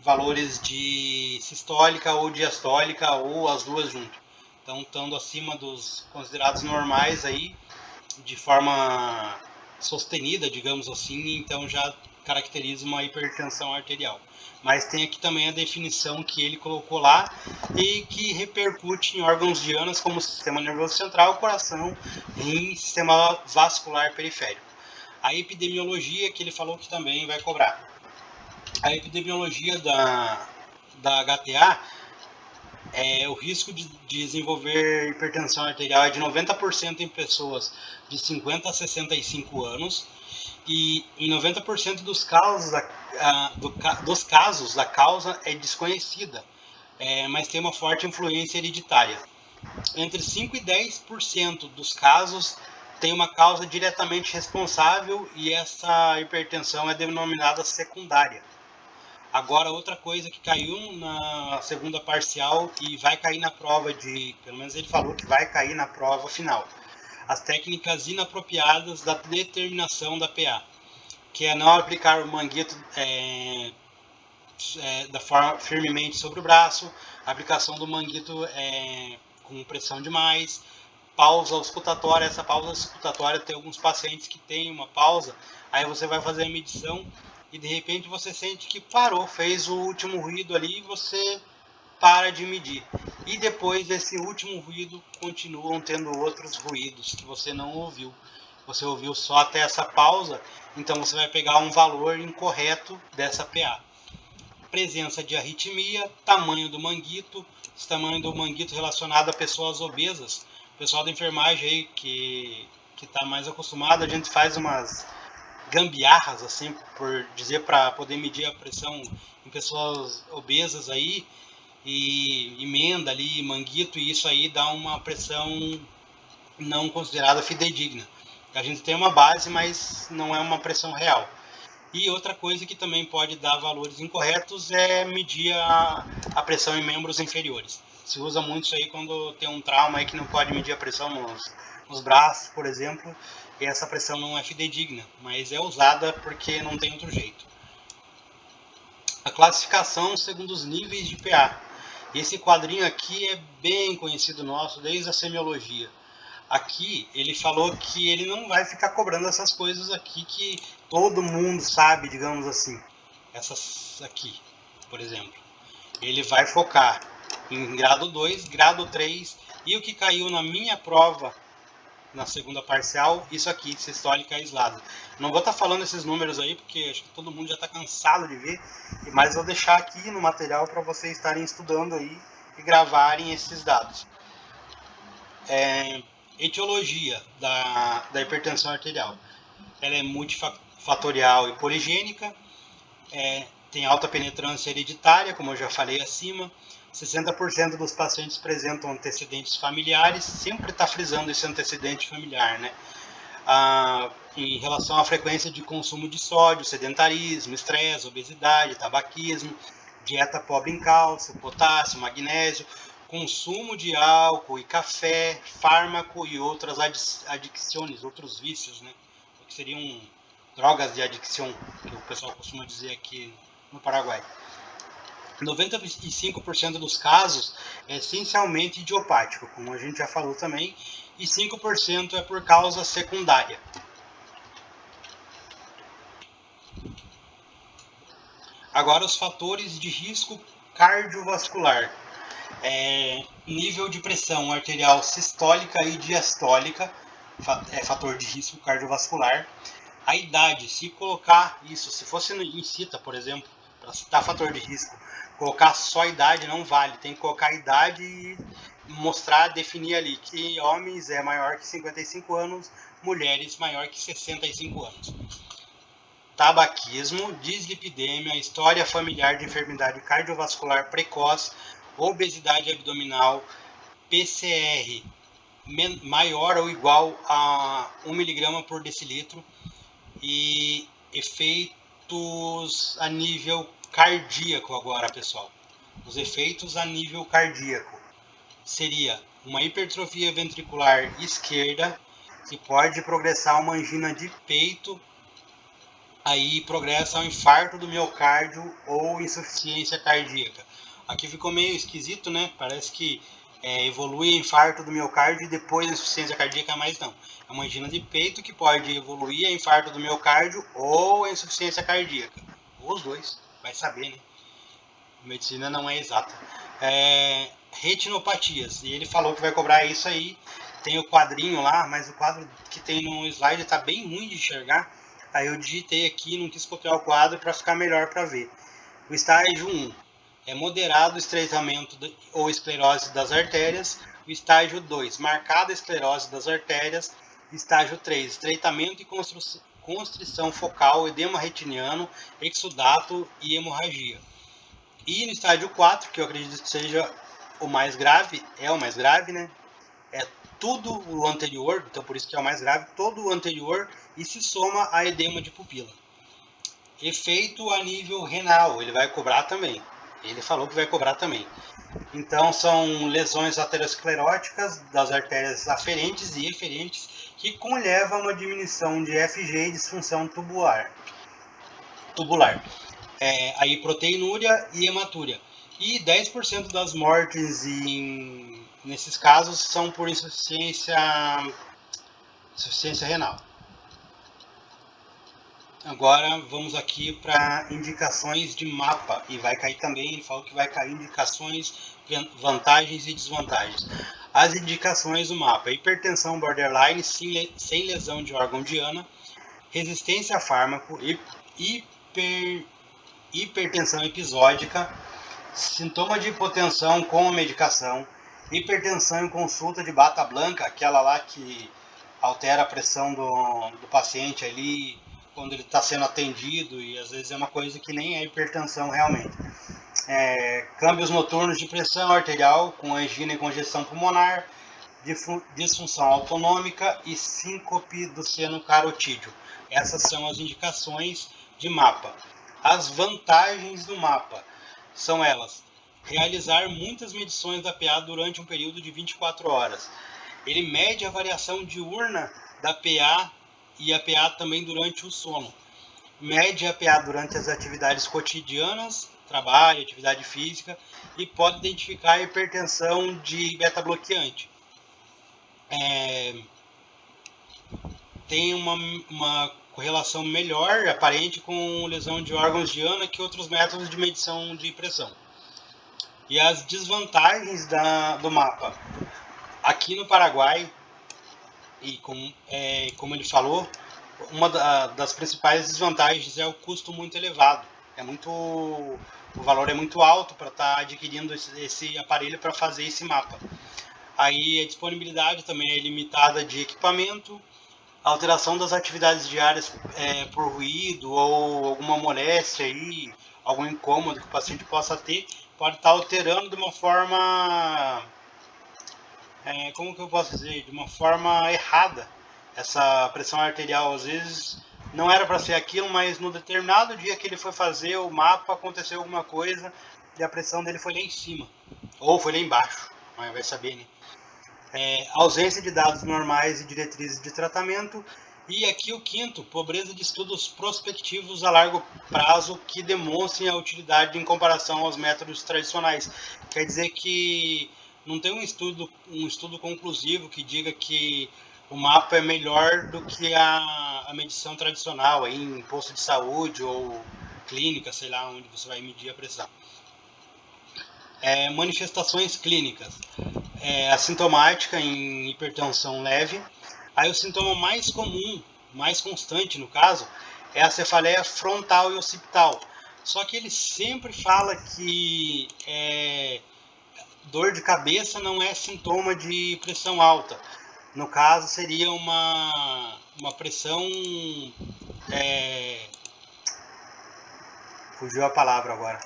valores de sistólica ou diastólica ou as duas juntas. Então, estando acima dos considerados normais aí, de forma sostenida, digamos assim, então já caracteriza uma hipertensão arterial. Mas tem aqui também a definição que ele colocou lá e que repercute em órgãos dianas como o sistema nervoso central, coração, rim, sistema vascular periférico. A epidemiologia que ele falou que também vai cobrar. A epidemiologia da HTA o risco de desenvolver hipertensão arterial é de 90% em pessoas de 50 a 65 anos e em 90% dos casos a causa é desconhecida, mas tem uma forte influência hereditária. Entre 5 e 10% dos casos tem uma causa diretamente responsável e essa hipertensão é denominada secundária. Agora, outra coisa que caiu na segunda parcial e vai cair na prova pelo menos ele falou que vai cair na prova final. As técnicas inapropriadas da determinação da PA, que é não aplicar o manguito da forma firmemente sobre o braço, aplicação do manguito com pressão demais, pausa auscultatória. Essa pausa auscultatória tem alguns pacientes que tem uma pausa, aí você vai fazer a medição e de repente você sente que parou, fez o último ruído ali e você para de medir. E depois desse último ruído continuam tendo outros ruídos que você não ouviu. Você ouviu só até essa pausa, então você vai pegar um valor incorreto dessa PA. Presença de arritmia, tamanho do manguito, esse tamanho do manguito relacionado a pessoas obesas. O pessoal da enfermagem aí que está mais acostumado, a gente faz umas gambiarras, assim, por dizer, para poder medir a pressão em pessoas obesas aí, e emenda ali manguito, e isso aí dá uma pressão não considerada fidedigna. A gente tem uma base, mas não é uma pressão real. E outra coisa que também pode dar valores incorretos é medir a pressão em membros inferiores. Se usa muito isso aí quando tem um trauma aí que não pode medir a pressão nos braços, por exemplo, e essa pressão não é fidedigna, mas é usada porque não tem outro jeito. A classificação segundo os níveis de PA. Esse quadrinho aqui é bem conhecido nosso desde a semiologia. Aqui ele falou que ele não vai ficar cobrando essas coisas aqui que todo mundo sabe, digamos assim. Essas aqui, por exemplo. Ele vai focar em grado 2, grado 3 e o que caiu na minha prova na segunda parcial, isso aqui, sistólica aislada. Não vou estar falando esses números aí, porque acho que todo mundo já está cansado de ver, mas vou deixar aqui no material para vocês estarem estudando aí e gravarem esses dados. Etiologia da hipertensão arterial. Ela é multifatorial e poligênica, tem alta penetrância hereditária, como eu já falei acima. 60% dos pacientes apresentam antecedentes familiares, sempre está frisando esse antecedente familiar, né? Em relação à frequência de consumo de sódio, sedentarismo, estresse, obesidade, tabaquismo, dieta pobre em cálcio, potássio, magnésio, consumo de álcool e café, fármaco e outras adicções, outros vícios, né? Que seriam drogas de adicção, que o pessoal costuma dizer aqui no Paraguai. 95% dos casos é essencialmente idiopático, como a gente já falou também, e 5% é por causa secundária. Agora, os fatores de risco cardiovascular. Nível de pressão arterial sistólica e diastólica, é fator de risco cardiovascular. A idade, se colocar isso, se fosse em cita, por exemplo, para citar fator de risco, colocar só a idade não vale, tem que colocar a idade e mostrar, definir ali que homens é maior que 55 anos, mulheres maior que 65 anos. Tabaquismo, dislipidemia, história familiar de enfermidade cardiovascular precoce, obesidade abdominal, PCR maior ou igual a 1 mg por decilitro e efeitos a nível cardíaco agora, pessoal. Os efeitos a nível cardíaco seria uma hipertrofia ventricular esquerda, que pode progressar a uma angina de peito, aí progressa ao infarto do miocárdio ou insuficiência cardíaca. Aqui ficou meio esquisito, né? Parece que evolui a infarto do miocárdio e depois a insuficiência cardíaca, mas não. É uma angina de peito que pode evoluir a infarto do miocárdio ou a insuficiência cardíaca. Ou os dois, vai saber, né? Medicina não é exata. Retinopatias, e ele falou que vai cobrar isso aí. Tem o quadrinho lá, mas o quadro que tem no slide está bem ruim de enxergar. Aí eu digitei aqui e não quis copiar o quadro para ficar melhor para ver. O estágio 1 é moderado estreitamento ou esclerose das artérias. O estágio 2, marcada esclerose das artérias. Estágio 3, estreitamento e constrição focal, edema retiniano, exudato e hemorragia. E no estágio 4, que eu acredito que seja o mais grave, né? É tudo o anterior, então por isso que é o mais grave, todo o anterior e se soma a edema de pupila. Efeito a nível renal, ele vai cobrar também. Ele falou que vai cobrar também. Então são lesões ateroscleróticas das artérias aferentes e eferentes que conleva a uma diminuição de FG e disfunção tubular. Aí proteinúria e hematúria. E 10% das mortes nesses casos são por insuficiência renal. Agora vamos aqui para indicações de mapa. E vai cair também, ele falou que vai cair indicações, vantagens e desvantagens. As indicações do mapa: hipertensão borderline sem lesão de órgão diana, resistência a fármaco, hipertensão episódica, sintoma de hipotensão com a medicação, hipertensão em consulta de bata branca, aquela lá que altera a pressão do paciente ali quando ele está sendo atendido, e às vezes é uma coisa que nem é hipertensão realmente. Câmbios noturnos de pressão arterial com angina e congestão pulmonar, disfunção autonômica e síncope do seno carotídeo. Essas são as indicações de mapa. As vantagens do mapa são elas: realizar muitas medições da PA durante um período de 24 horas. Ele mede a variação diurna da PA e a PA também durante o sono. Mede a PA durante as atividades cotidianas, trabalho, atividade física, e pode identificar a hipertensão de beta-bloqueante. Tem uma correlação melhor, aparente, com lesão de órgãos diana que outros métodos de medição de pressão. E as desvantagens do mapa. Aqui no Paraguai, e como ele falou, uma das principais desvantagens é o custo muito elevado. O valor é muito alto para estar adquirindo esse aparelho para fazer esse mapa. Aí a disponibilidade também é limitada de equipamento, a alteração das atividades diárias por ruído ou alguma moléstia aí, algum incômodo que o paciente possa ter, pode estar alterando de uma forma, como que eu posso dizer, de uma forma errada essa pressão arterial. Às vezes não era para ser aquilo, mas no determinado dia que ele foi fazer o mapa, aconteceu alguma coisa e a pressão dele foi lá em cima, ou foi lá embaixo, vai saber, né? Ausência de dados normais e diretrizes de tratamento E aqui o quinto, pobreza de estudos prospectivos a largo prazo que demonstrem a utilidade em comparação aos métodos tradicionais. Quer dizer que não tem um estudo conclusivo que diga que o mapa é melhor do que a medição tradicional aí em posto de saúde ou clínica, sei lá, onde você vai medir a pressão. Manifestações clínicas. Assintomática em hipertensão leve. Aí o sintoma mais comum, mais constante no caso, é a cefaleia frontal e occipital. Só que ele sempre fala que dor de cabeça não é sintoma de pressão alta. No caso, seria uma pressão. Fugiu a palavra agora.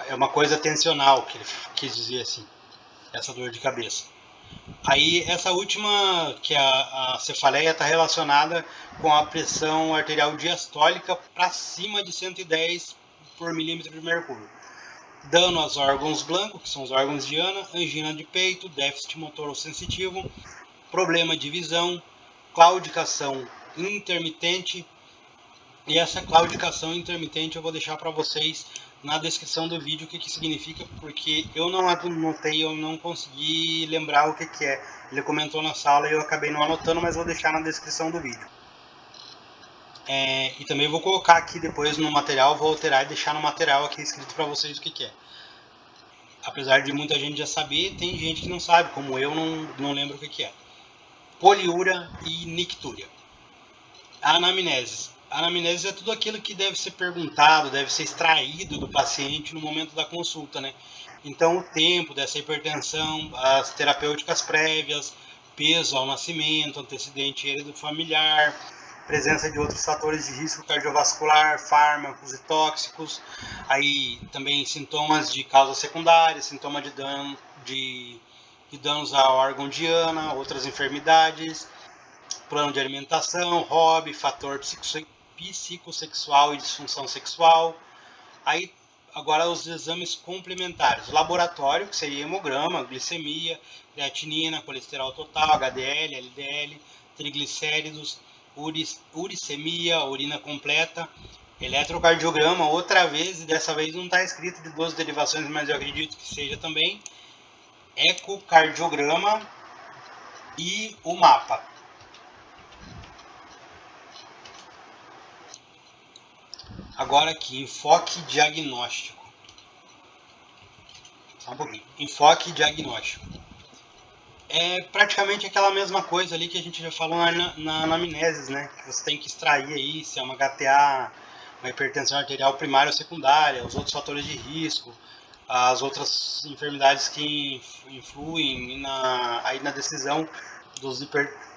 É uma coisa tensional, que ele quis dizer assim, essa dor de cabeça. Aí, essa última, que a cefaleia, está relacionada com a pressão arterial diastólica para cima de 110 por milímetro de mercúrio. Dano aos órgãos blancos, que são os órgãos de Ana, angina de peito, déficit motor ou sensitivo, problema de visão, claudicação intermitente. E essa claudicação intermitente eu vou deixar para vocês na descrição do vídeo o que significa, porque eu não anotei, eu não consegui lembrar o que é. Ele comentou na sala e eu acabei não anotando, mas vou deixar na descrição do vídeo. E também vou colocar aqui depois no material, vou alterar e deixar no material aqui escrito para vocês o que é. Apesar de muita gente já saber, tem gente que não sabe, como eu não lembro o que é. Poliúria e nictúria. Anamnese. A anamnese é tudo aquilo que deve ser perguntado, deve ser extraído do paciente no momento da consulta, né? Então, o tempo dessa hipertensão, as terapêuticas prévias, peso ao nascimento, antecedente heredo familiar, presença de outros fatores de risco cardiovascular, fármacos e tóxicos, aí também sintomas de causa secundária, sintoma de danos ao órgão de Ana, outras enfermidades, plano de alimentação, hobby, fator psicossexual e disfunção sexual. Aí, agora os exames complementares. Laboratório, que seria hemograma, glicemia, creatinina, colesterol total, HDL, LDL, triglicéridos, uricemia, urina completa. Eletrocardiograma, outra vez, e dessa vez não está escrito de 12 derivações, mas eu acredito que seja também. Ecocardiograma e o mapa. Agora aqui, enfoque diagnóstico. Só um pouquinho. Enfoque diagnóstico. É praticamente aquela mesma coisa ali que a gente já falou na anamnese, né? Que você tem que extrair aí se é uma HTA, uma hipertensão arterial primária ou secundária, os outros fatores de risco, as outras enfermidades que influem aí na decisão dos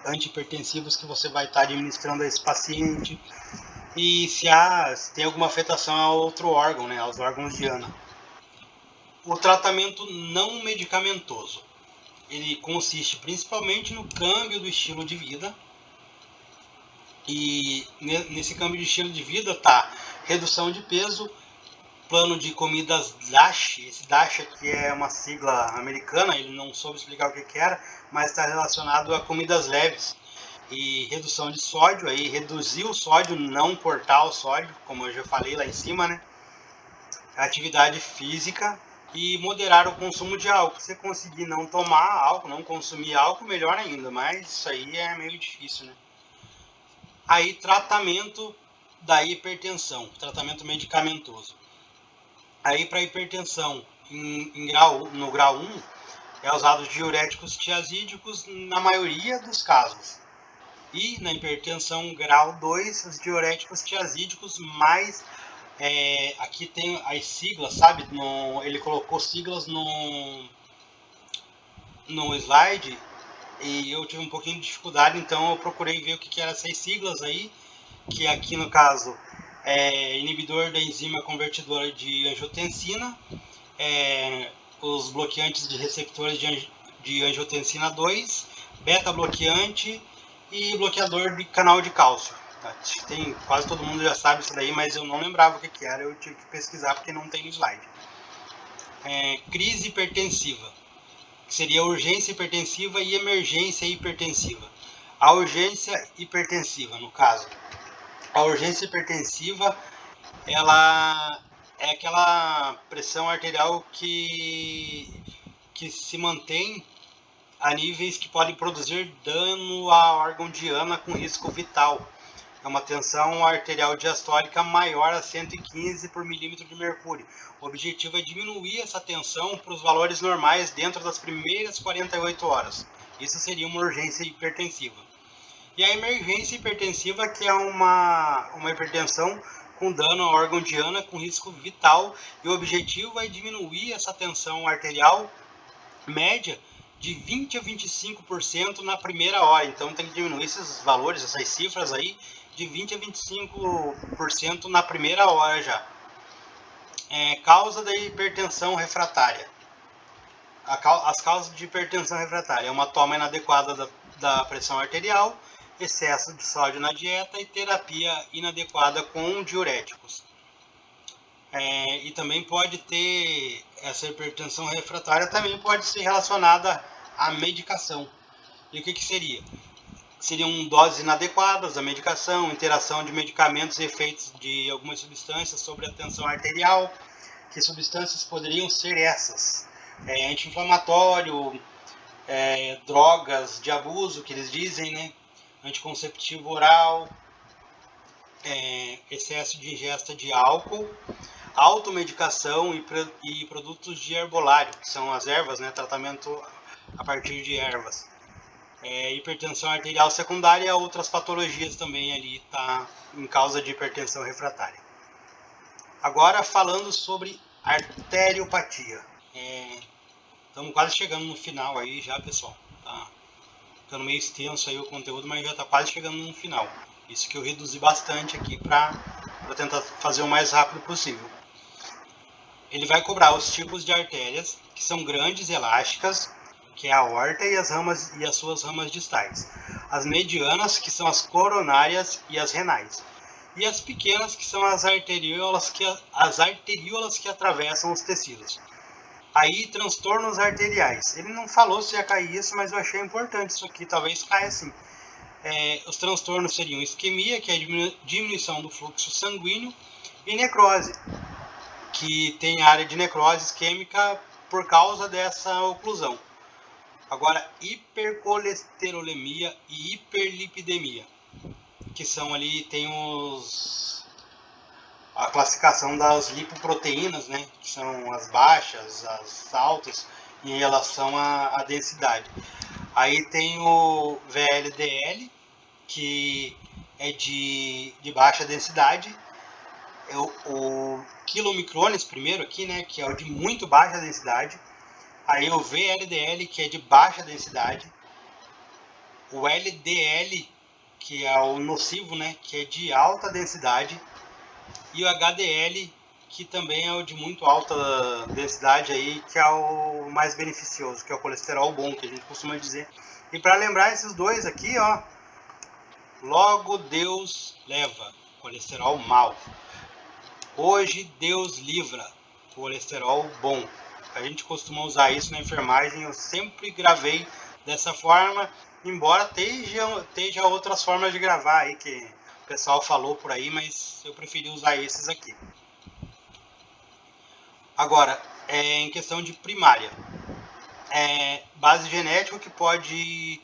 antihipertensivos que você vai estar administrando a esse paciente. E se tem alguma afetação a outro órgão, né, aos órgãos de Ana. O tratamento não medicamentoso, ele consiste principalmente no câmbio do estilo de vida. E nesse câmbio de estilo de vida tá redução de peso, plano de comidas DASH. Esse DASH aqui é uma sigla americana, ele não soube explicar o que era, mas está relacionado a comidas leves. E redução de sódio, aí reduzir o sódio, não cortar o sódio, como eu já falei lá em cima, né? Atividade física e moderar o consumo de álcool. Se você conseguir não tomar álcool, não consumir álcool, melhor ainda, mas isso aí é meio difícil, né? Aí, tratamento da hipertensão, tratamento medicamentoso. Aí, para hipertensão no grau 1, é usado diuréticos tiazídicos na maioria dos casos. E na hipertensão grau 2, os diuréticos tiazídicos, mais aqui tem as siglas, sabe? Ele colocou siglas no slide e eu tive um pouquinho de dificuldade, então eu procurei ver o que eram essas siglas aí, que aqui no caso é inibidor da enzima convertidora de angiotensina, os bloqueantes de receptores de angiotensina 2, beta-bloqueante e bloqueador de canal de cálcio. Quase todo mundo já sabe isso daí, mas eu não lembrava o que era, eu tive que pesquisar porque não tem no slide. Crise hipertensiva, que seria urgência hipertensiva e emergência hipertensiva. A urgência hipertensiva, no caso. A urgência hipertensiva, ela é aquela pressão arterial que se mantém a níveis que podem produzir dano a órgão diana com risco vital. É uma tensão arterial diastólica maior a 115 por milímetro de mercúrio. O objetivo é diminuir essa tensão para os valores normais dentro das primeiras 48 horas. Isso seria uma urgência hipertensiva. E a emergência hipertensiva, que é uma hipertensão com dano ao órgão diana com risco vital, e o objetivo é diminuir essa tensão arterial média de 20 a 25% na primeira hora. Então tem que diminuir esses valores, essas cifras aí, de 20 a 25% na primeira hora já. Causa da hipertensão refratária. As causas de hipertensão refratária é uma toma inadequada da pressão arterial, excesso de sódio na dieta e terapia inadequada com diuréticos. E também pode ter, essa hipertensão refratária também pode ser relacionada à medicação. E o que seria? Seriam doses inadequadas da medicação, interação de medicamentos e efeitos de algumas substâncias sobre a tensão arterial. Que substâncias poderiam ser essas? Anti-inflamatório, drogas de abuso, que eles dizem, né? Anticonceptivo oral, excesso de ingesta de álcool, automedicação e produtos de herbolário, que são as ervas, né? Tratamento a partir de ervas. Hipertensão arterial secundária e outras patologias também ali tá em causa de hipertensão refratária. Agora falando sobre arteriopatia. Estamos quase chegando no final aí já, pessoal. Tá ficando meio extenso aí o conteúdo, mas já está quase chegando no final. Isso que eu reduzi bastante aqui para tentar fazer o mais rápido possível. Ele vai cobrar os tipos de artérias, que são grandes, elásticas, que é a aorta e as suas ramas distais. As medianas, que são as coronárias e as renais. E as pequenas, que são as arteríolas que atravessam os tecidos. Aí, transtornos arteriais. Ele não falou se ia cair isso, mas eu achei importante isso aqui, talvez caia sim. Os transtornos seriam isquemia, que é a diminuição do fluxo sanguíneo, e necrose, que tem área de necrose isquêmica por causa dessa oclusão. Agora, hipercolesterolemia e hiperlipidemia, que são ali, tem a classificação das lipoproteínas, né, que são as baixas, as altas, em relação à densidade. Aí tem o VLDL, que é de baixa densidade, o quilomicrones primeiro aqui, né, que é o de muito baixa densidade. Aí o VLDL, que é de baixa densidade, o LDL, que é o nocivo, né, que é de alta densidade, e o HDL, que também é o de muito alta densidade aí, que é o mais beneficioso, que é o colesterol bom, que a gente costuma dizer. E para lembrar esses dois aqui, ó, logo Deus leva, colesterol mal. Hoje Deus livra, colesterol bom. A gente costuma usar isso na enfermagem, eu sempre gravei dessa forma, embora esteja outras formas de gravar aí que o pessoal falou por aí, mas eu preferi usar esses aqui. Agora, em questão de primária, base genética, que pode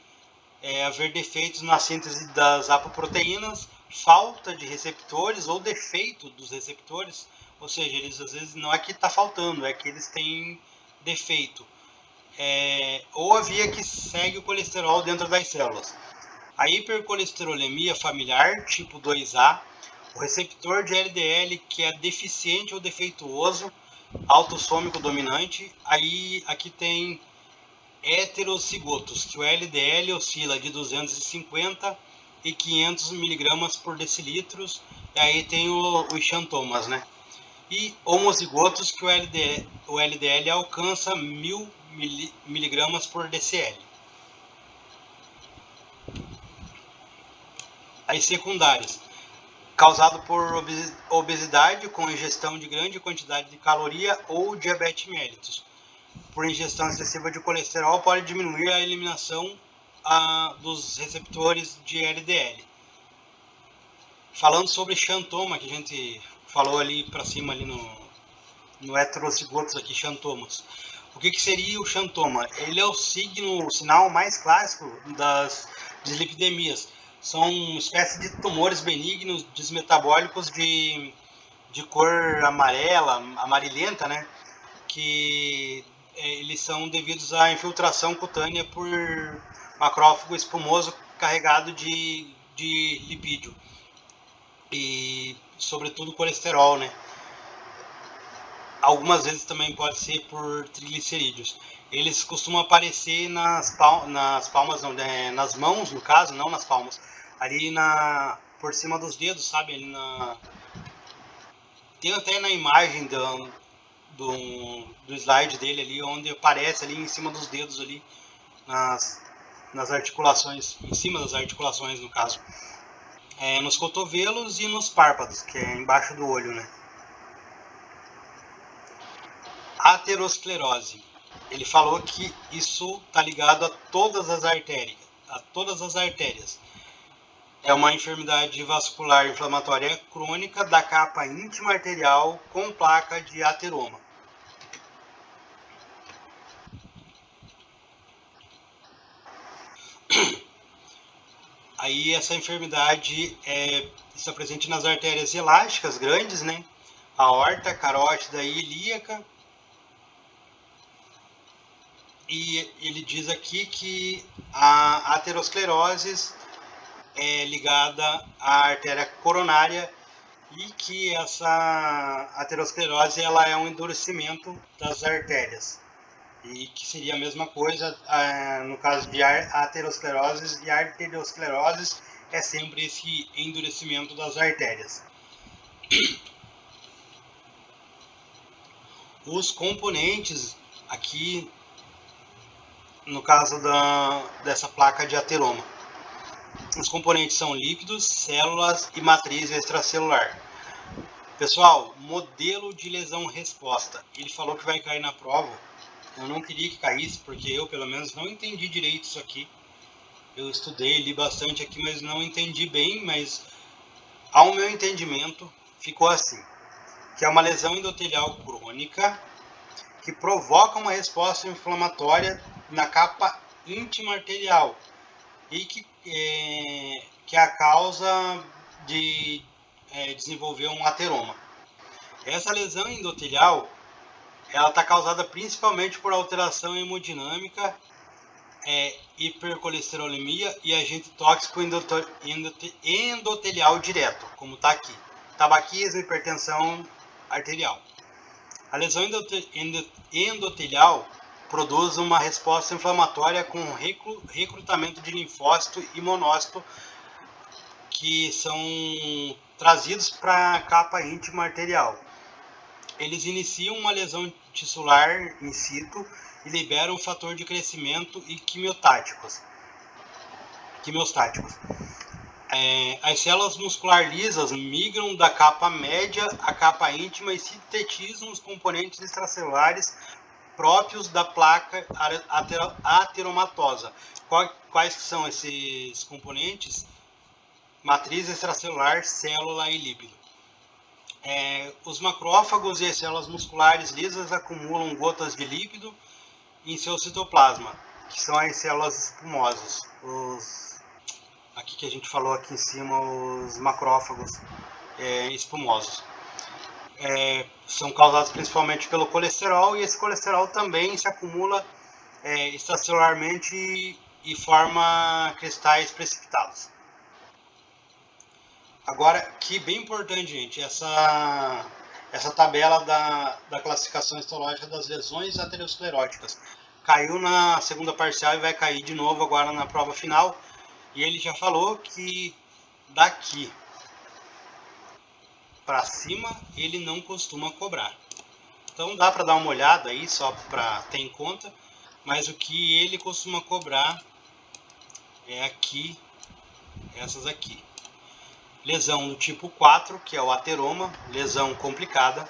haver defeitos na síntese das apoproteínas, falta de receptores ou defeito dos receptores, ou seja, eles às vezes não é que está faltando, é que eles têm defeito. Ou a via que segue o colesterol dentro das células. A hipercolesterolemia familiar, tipo 2A, o receptor de LDL que é deficiente ou defeituoso, autossômico dominante. Aí aqui tem heterocigotos, que o LDL oscila de 250 e 500 mg por decilitros, e aí tem os xantomas, né? E homozigotos, que o LDL alcança 1000 mg por decl. As secundárias, causado por obesidade com ingestão de grande quantidade de caloria ou diabetes mellitus. Por ingestão excessiva de colesterol, pode diminuir a eliminação dos receptores de LDL. Falando sobre xantoma, que a gente falou ali para cima ali no heterocigotos aqui, xantomas. O que seria o xantoma? Ele é o sinal mais clássico das dislipidemias. São uma espécie de tumores benignos desmetabólicos de cor amarela, amarelenta, né? Que eles são devidos à infiltração cutânea por macrófago espumoso carregado de lipídio e, sobretudo, colesterol, né? Algumas vezes também pode ser por triglicerídeos. Eles costumam aparecer nas palmas, não, nas mãos, no caso, não nas palmas, ali por cima dos dedos, sabe? Ali tem até na imagem do slide dele ali, onde aparece ali em cima dos dedos ali, nas articulações, em cima das articulações no caso. Nos cotovelos e nos párpados, que é embaixo do olho, né? Aterosclerose. Ele falou que isso está ligado a todas as artérias. É uma enfermidade vascular inflamatória crônica da capa íntima arterial com placa de ateroma. Aí essa enfermidade está presente nas artérias elásticas grandes, né? Aorta, carótida e ilíaca. E ele diz aqui que a aterosclerose é ligada à artéria coronária e que essa aterosclerose ela é um endurecimento das artérias. E que seria a mesma coisa no caso de aterosclerose e arteriosclerose, é sempre esse endurecimento das artérias. Os componentes aqui, no caso dessa placa de ateroma, os componentes são lípidos, células e matriz extracelular. Pessoal, modelo de lesão-resposta. Ele falou que vai cair na prova. Eu não queria que caísse, porque eu, pelo menos, não entendi direito isso aqui. Eu estudei, li bastante aqui, mas não entendi bem. Mas, ao meu entendimento, ficou assim. Que é uma lesão endotelial crônica que provoca uma resposta inflamatória na capa íntima arterial e que é a causa de desenvolver um ateroma. Essa lesão endotelial ela está causada principalmente por alteração hemodinâmica, hipercolesterolemia e agente tóxico endotelial direto, como está aqui. Tabaquismo e hipertensão arterial. A lesão endotelial produz uma resposta inflamatória com recrutamento de linfócito e monócito que são trazidos para a capa íntima arterial. Eles iniciam uma lesão tissular in situ e liberam fator de crescimento e quimiostáticos. As células muscular lisas migram da capa média à capa íntima e sintetizam os componentes extracelulares próprios da placa ateromatosa. Quais são esses componentes? Matriz extracelular, célula e lípido. Os macrófagos e as células musculares lisas acumulam gotas de lípido em seu citoplasma, que são as células espumosas. Aqui que a gente falou aqui em cima, os macrófagos espumosos. São causados principalmente pelo colesterol, e esse colesterol também se acumula extracelularmente e forma cristais precipitados. Agora, que bem importante, gente, essa tabela da classificação histológica das lesões ateroscleróticas. Caiu na segunda parcial e vai cair de novo agora na prova final. E ele já falou que daqui para cima ele não costuma cobrar. Então dá para dar uma olhada aí só para ter em conta. Mas o que ele costuma cobrar é aqui, essas aqui. Lesão do tipo 4, que é o ateroma, lesão complicada.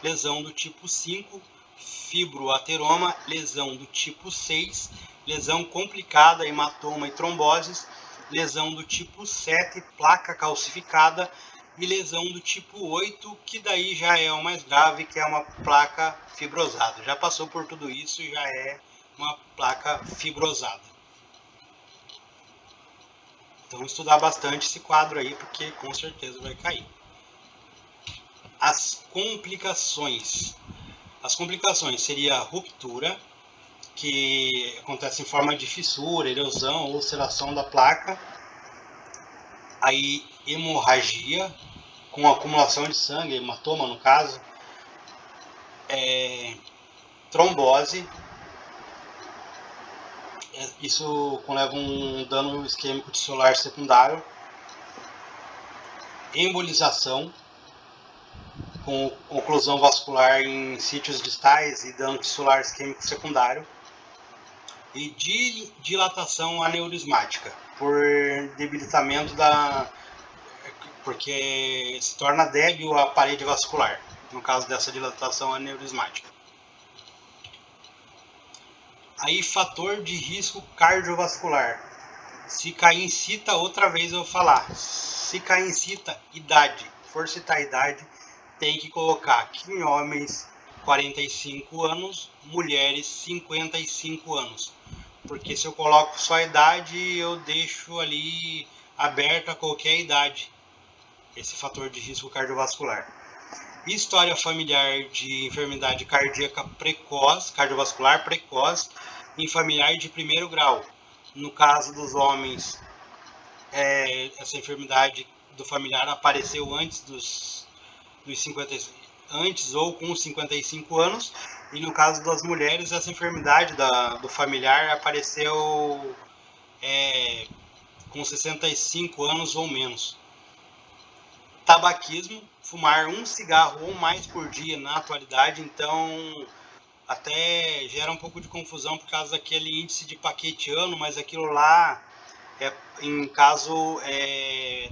Lesão do tipo 5, fibroateroma. Lesão do tipo 6, lesão complicada, hematoma e tromboses, lesão do tipo 7, placa calcificada, e lesão do tipo 8, que daí já é o mais grave, que é uma placa fibrosada. Já passou por tudo isso e já é uma placa fibrosada. Então estudar bastante esse quadro aí, porque com certeza vai cair. As complicações. As complicações seria a ruptura, que acontece em forma de fissura, erosão ou ulceração da placa. Aí hemorragia, com acumulação de sangue, hematoma no caso. Trombose, isso leva um dano isquêmico tissular secundário. Embolização, com oclusão vascular em sítios distais e dano tissular isquêmico secundário. E dilatação aneurismática, por debilitamento porque se torna débil a parede vascular, no caso dessa dilatação aneurismática. Aí, fator de risco cardiovascular. Se cair em cita, outra vez eu vou falar. Se cair em cita, idade. For citar a idade, tem que colocar aqui em homens 45 anos, mulheres 55 anos. Porque se eu coloco só a idade, eu deixo ali aberto a qualquer idade esse fator de risco cardiovascular. História familiar de enfermidade cardíaca precoce, cardiovascular precoce, em familiar de primeiro grau. No caso dos homens, essa enfermidade do familiar apareceu antes dos 50, antes ou com 55 anos, e no caso das mulheres, essa enfermidade do familiar apareceu com 65 anos ou menos. Tabaquismo, fumar um cigarro ou mais por dia na atualidade, então até gera um pouco de confusão por causa daquele índice de paquetiano, mas aquilo lá no caso é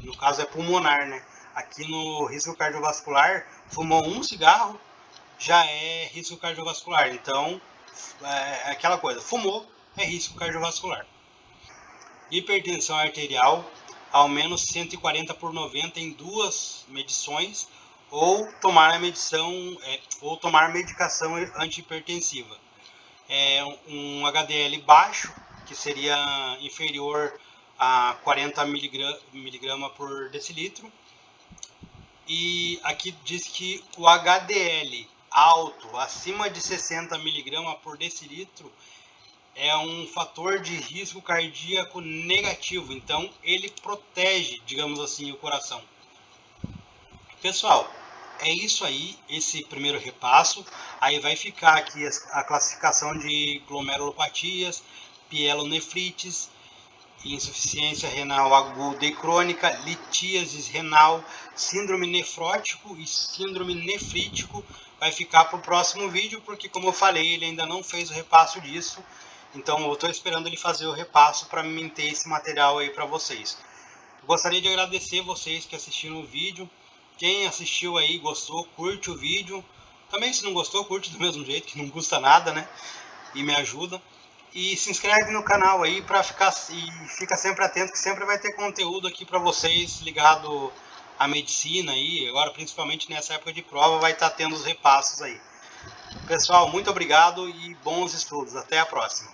pulmonar, né? Aqui no risco cardiovascular, fumou um cigarro, já é risco cardiovascular. Então, é aquela coisa, fumou, é risco cardiovascular. Hipertensão arterial, ao menos 140/90 em 2 medições, ou tomar medicação antihipertensiva. Um HDL baixo, que seria inferior a 40 mg por decilitro. E aqui diz que o HDL alto, acima de 60 mg por decilitro, é um fator de risco cardíaco negativo, então ele protege, digamos assim, o coração. Pessoal, é isso aí, esse primeiro repasso. Aí vai ficar aqui a classificação de glomerulopatias, pielonefrites, insuficiência renal aguda e crônica, litíase renal, síndrome nefrótico e síndrome nefrítico. Vai ficar para o próximo vídeo, porque como eu falei, ele ainda não fez o repasso disso. Então eu estou esperando ele fazer o repasso para manter esse material aí para vocês. Gostaria de agradecer vocês que assistiram o vídeo. Quem assistiu aí, gostou, curte o vídeo. Também se não gostou, curte do mesmo jeito, que não custa nada, né? E me ajuda. E se inscreve no canal aí para ficar e fica sempre atento, que sempre vai ter conteúdo aqui para vocês ligado à medicina aí. Agora, principalmente nessa época de prova, vai estar tendo os repassos aí. Pessoal, muito obrigado e bons estudos. Até a próxima.